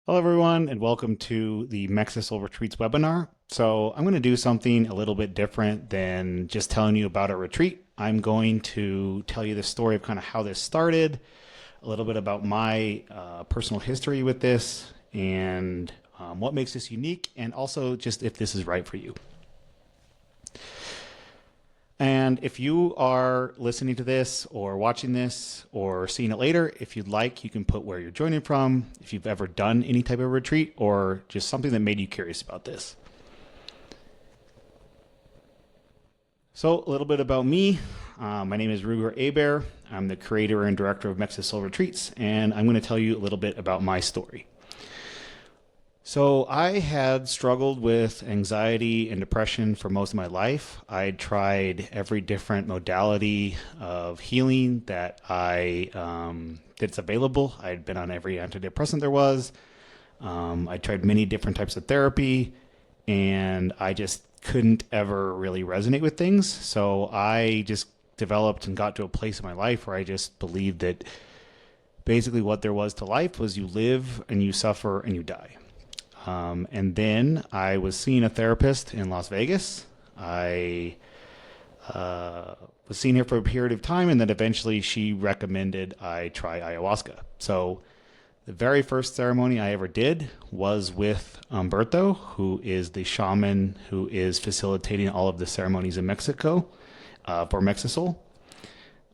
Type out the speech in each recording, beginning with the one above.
Hello, everyone, and welcome to the MexiSoul Retreats webinar. So I'm going to do something a little bit different than just telling you about a retreat. I'm going to tell you the story of kind of how this started, a little bit about my personal history with this, and what makes this unique, and also just if this is right for you. And if you are listening to this or watching this or seeing it later, if you'd like, you can put where you're joining from, if you've ever done any type of retreat or just something that made you curious about this. So a little bit about me. My name is Hebert. I'm the creator and director of MexiSoul Retreats, and I'm going to tell you a little bit about my story. So I had struggled with anxiety and depression for most of my life. I'd tried every different modality of healing that's available. I'd been on every antidepressant there was. I tried many different types of therapy, and I just couldn't ever really resonate with things. So I just developed and got to a place in my life where I just believed that basically what there was to life was you live and you suffer and you die. And then I was seeing a therapist in Las Vegas. I was seeing her for a period of time, and then eventually she recommended I try ayahuasca. So the very first ceremony I ever did was with Humberto, who is the shaman who is facilitating all of the ceremonies in Mexico for MexiSoul.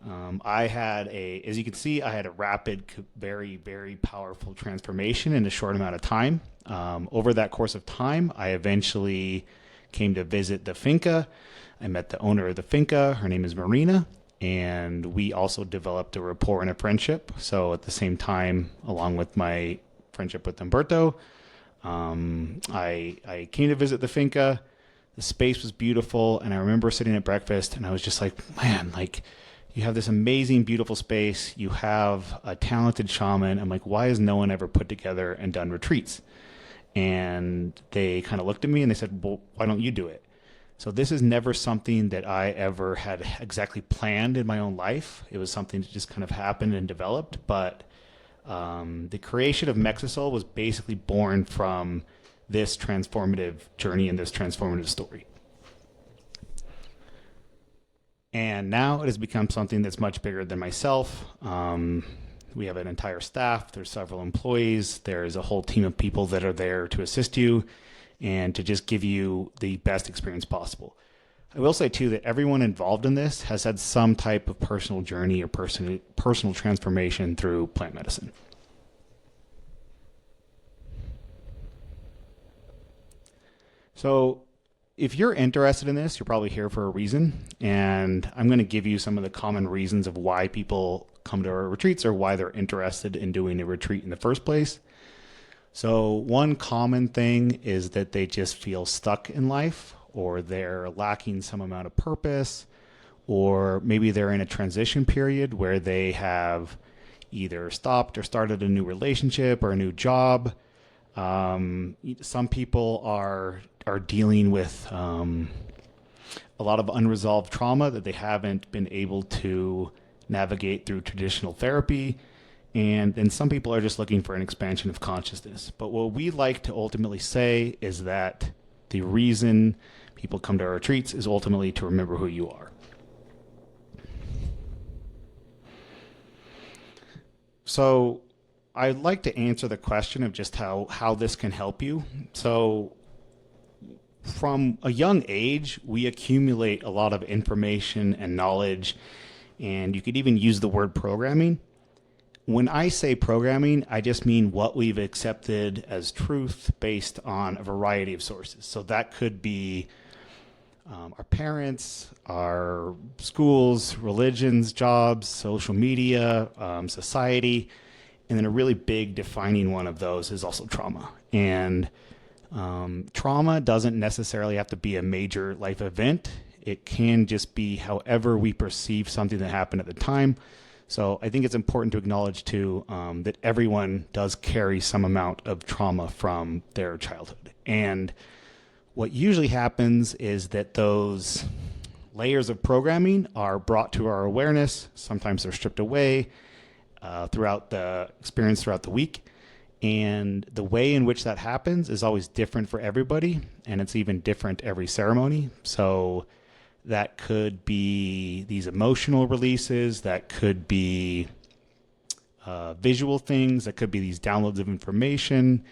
As you can see, I had a rapid, very, very powerful transformation in a short amount of time. Over that course of time, I eventually came to visit the finca. I met the owner of the finca. Her name is Marina, and we also developed a rapport and a friendship. So at the same time, along with my friendship with Humberto, I came to visit the finca. The space was beautiful, and I remember sitting at breakfast, and I was just like, man, you have this amazing, beautiful space. You have a talented shaman. I'm like, why has no one ever put together and done retreats? And they kind of looked at me and they said, well, why don't you do it? So this is never something that I ever had exactly planned in my own life. It was something that just kind of happened and developed. But the creation of MexiSoul was basically born from this transformative journey and this transformative story. And now it has become something that's much bigger than myself. We have an entire staff. There's several employees. There's a whole team of people that are there to assist you and to just give you the best experience possible. I will say, too, that everyone involved in this has had some type of personal journey or personal transformation through plant medicine. So if you're interested in this, you're probably here for a reason, and I'm going to give you some of the common reasons of why people come to our retreats or why they're interested in doing a retreat in the first place. So one common thing is that they just feel stuck in life, or they're lacking some amount of purpose, or maybe they're in a transition period where they have either stopped or started a new relationship or a new job. Some people are dealing with a lot of unresolved trauma that they haven't been able to navigate through traditional therapy. And then some people are just looking for an expansion of consciousness. But what we like to ultimately say is that the reason people come to our retreats is ultimately to remember who you are. So I'd like to answer the question of just how this can help you. So from a young age, we accumulate a lot of information and knowledge, and you could even use the word programming. When I say programming, I just mean what we've accepted as truth based on a variety of sources. So that could be our parents, our schools, religions, jobs, social media, society, and then a really big defining one of those is also trauma. And trauma doesn't necessarily have to be a major life event. It can just be however we perceive something that happened at the time. So I think it's important to acknowledge too that everyone does carry some amount of trauma from their childhood. And what usually happens is that those layers of programming are brought to our awareness. Sometimes they're stripped away throughout the experience throughout the week. And the way in which that happens is always different for everybody, and it's even different every ceremony. So that could be these emotional releases, that could be visual things, that could be these downloads of information,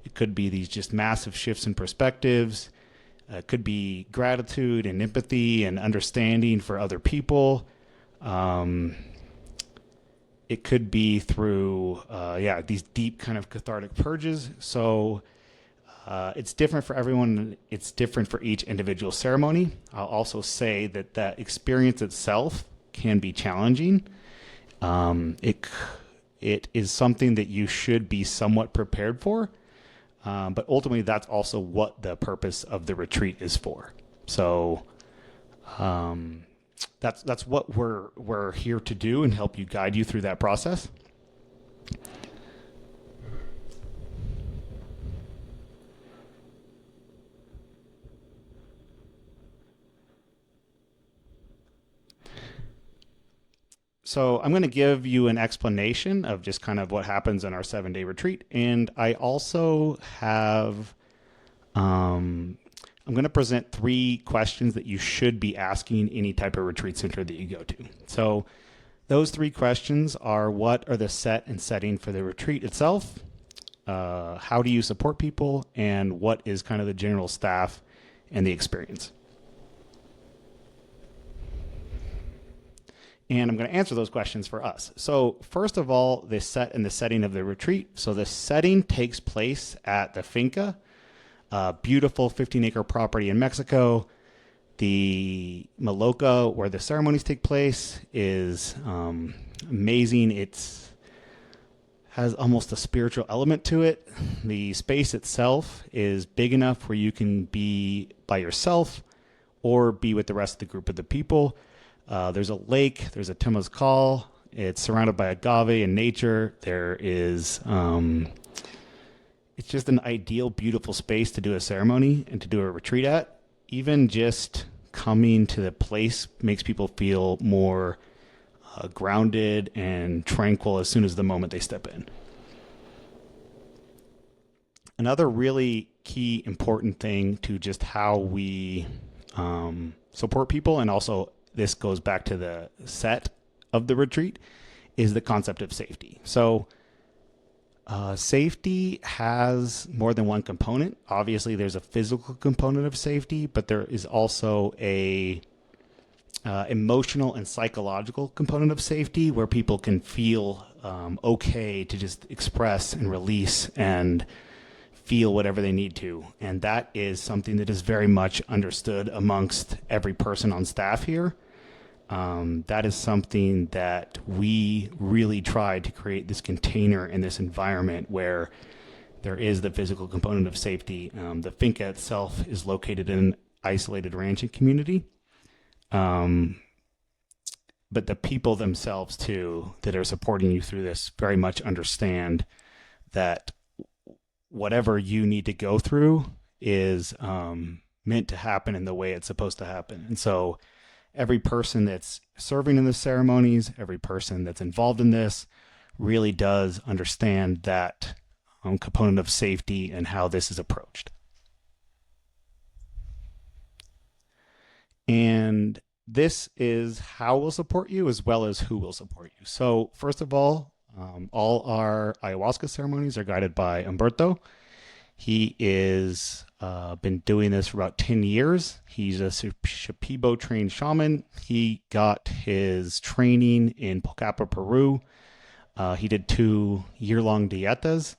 it could be these just massive shifts in perspectives, it could be gratitude and empathy and understanding for other people. It could be through, these deep kind of cathartic purges. So it's different for everyone. It's different for each individual ceremony. I'll also say that that experience itself can be challenging. It is something that you should be somewhat prepared for. But ultimately, that's also what the purpose of the retreat is for. So that's what we're here to do and help you, guide you through that process. So I'm going to give you an explanation of just kind of what happens in our 7-day retreat. And I also have, I'm going to present 3 questions that you should be asking any type of retreat center that you go to. So those 3 questions are: what are the set and setting for the retreat itself? How do you support people? And what is kind of the general staff and the experience? And I'm going to answer those questions for us. So first of all, the set and the setting of the retreat. So the setting takes place at the finca, a beautiful 15-acre property in Mexico. The Maloca, where the ceremonies take place, is amazing. It has almost a spiritual element to it. The space itself is big enough where you can be by yourself or be with the rest of the group of the people. There's a lake, there's a temazcal, it's surrounded by agave and nature. There is, it's just an ideal, beautiful space to do a ceremony and to do a retreat at. Even just coming to the place makes people feel more grounded and tranquil as soon as the moment they step in. Another really key important thing to just how we support people, and also this goes back to the set of the retreat, is the concept of safety. So safety has more than one component. Obviously, there's a physical component of safety, but there is also a emotional and psychological component of safety where people can feel okay to just express and release and feel whatever they need to. And that is something that is very much understood amongst every person on staff here. That is something that we really tried to create, this container and this environment where there is the physical component of safety. The finca itself is located in an isolated ranching community. But the people themselves too that are supporting you through this very much understand that whatever you need to go through is meant to happen in the way it's supposed to happen. And so every person that's serving in the ceremonies, every person that's involved in this really does understand that component of safety and how this is approached. And this is how we'll support you as well as who will support you. So first of all our ayahuasca ceremonies are guided by Humberto. He is been doing this for about 10 years. He's a Shipibo trained shaman. He got his training in Pocapa, Peru. He did 2 year-long dietas,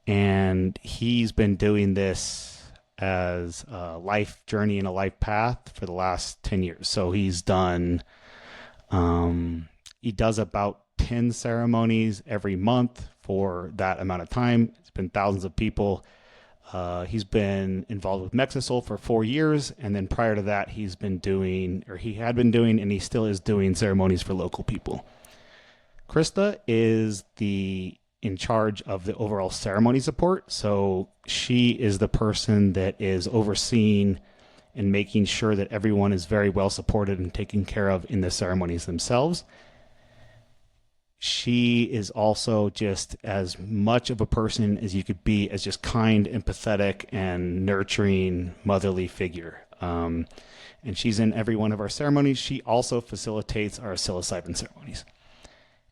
and he's been doing this as a life journey and a life path for the last 10 years. So he's done, he does about 10 ceremonies every month for that amount of time. It's been thousands of people. He's been involved with MexiSoul for 4 years, and then prior to that, he had been doing, and he still is doing ceremonies for local people. Krista is in charge of the overall ceremony support, so she is the person that is overseeing and making sure that everyone is very well supported and taken care of in the ceremonies themselves. She is also just as much of a person as you could be, as just kind, empathetic, and nurturing motherly figure. And she's in every one of our ceremonies. She also facilitates our psilocybin ceremonies.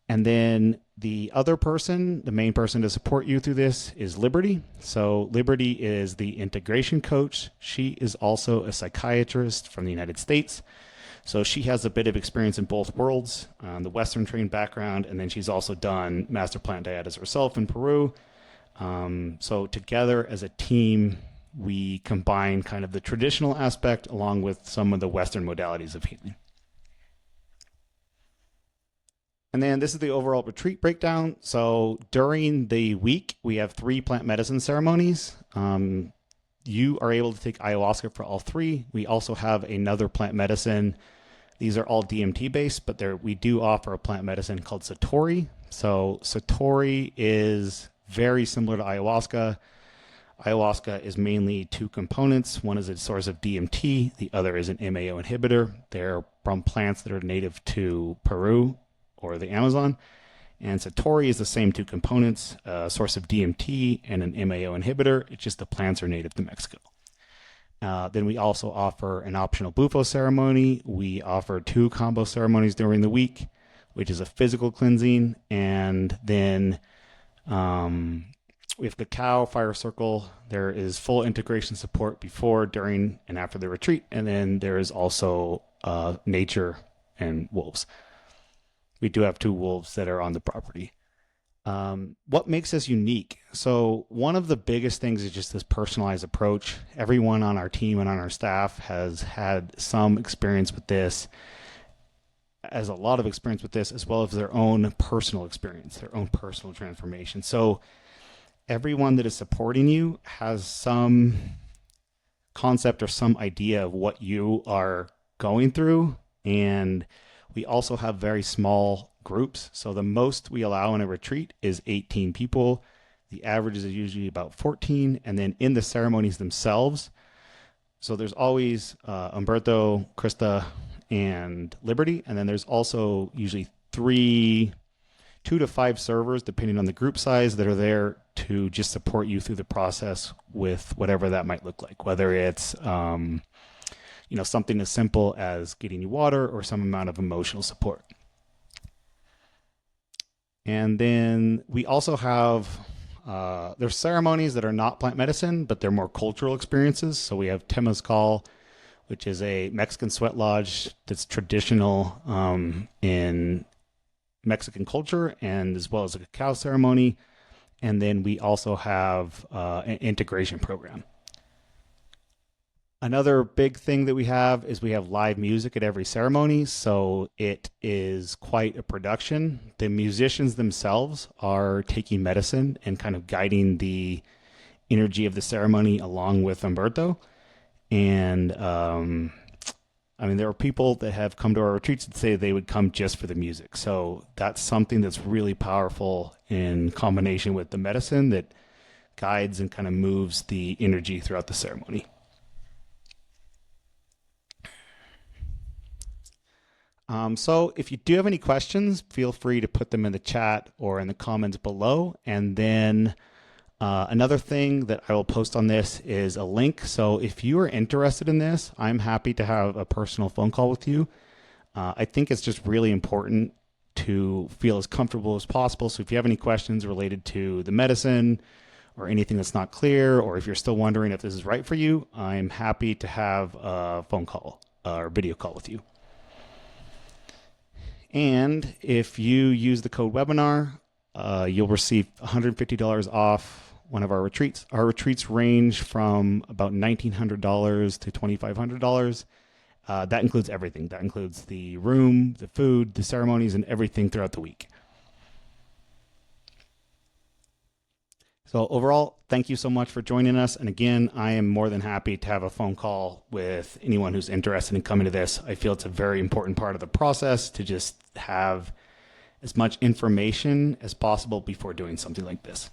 And then the other person, the main person to support you through this, is Liberty. So Liberty is the integration coach. She is also a psychiatrist from the United States. So she has a bit of experience in both worlds, the Western trained background, and then she's also done master plant dietas herself in Peru. So together as a team, we combine kind of the traditional aspect along with some of the Western modalities of healing. And then this is the overall retreat breakdown. So during the week, we have 3 plant medicine ceremonies. You are able to take ayahuasca for all 3. We also have another plant medicine. These are all DMT based, but we do offer a plant medicine called Satori. So Satori is very similar to ayahuasca. Ayahuasca is mainly 2 components. One is a source of DMT. The other is an MAO inhibitor. They're from plants that are native to Peru or the Amazon. And Satori is the same 2 components, a source of DMT and an MAO inhibitor. It's just the plants are native to Mexico. Then we also offer an optional Bufo ceremony. We offer 2 combo ceremonies during the week, which is a physical cleansing. And then we have Cacao, Fire Circle. There is full integration support before, during, and after the retreat. And then there is also nature and wolves. We do have 2 wolves that are on the property. What makes us unique? So one of the biggest things is just this personalized approach. Everyone on our team and on our staff has had some experience with this, has a lot of experience with this, as well as their own personal experience, their own personal transformation. So everyone that is supporting you has some concept or some idea of what you are going through. And we also have very small groups. So the most we allow in a retreat is 18 people. The average is usually about 14. And then in the ceremonies themselves, so there's always Humberto, Krista, and Liberty. And then there's also usually 2 to 5 servers, depending on the group size, that are there to just support you through the process with whatever that might look like, whether it's something as simple as getting you water or some amount of emotional support. And then we also have, there's ceremonies that are not plant medicine, but they're more cultural experiences. So we have Temazcal, which is a Mexican sweat lodge that's traditional in Mexican culture, and as well as a cacao ceremony. And then we also have an integration program. Another big thing that we have is we have live music at every ceremony, so it is quite a production. The musicians themselves are taking medicine and kind of guiding the energy of the ceremony along with Humberto. And there are people that have come to our retreats that say they would come just for the music. So that's something that's really powerful in combination with the medicine that guides and kind of moves the energy throughout the ceremony. So if you do have any questions, feel free to put them in the chat or in the comments below. And then another thing that I will post on this is a link. So if you are interested in this, I'm happy to have a personal phone call with you. I think it's just really important to feel as comfortable as possible. So if you have any questions related to the medicine or anything that's not clear, or if you're still wondering if this is right for you, I'm happy to have a phone call or video call with you. And if you use the code webinar, you'll receive $150 off one of our retreats. Our retreats range from about $1,900 to $2,500. That includes everything. That includes the room, the food, the ceremonies, and everything throughout the week. So overall, thank you so much for joining us. And again, I am more than happy to have a phone call with anyone who's interested in coming to this. I feel it's a very important part of the process to just have as much information as possible before doing something like this.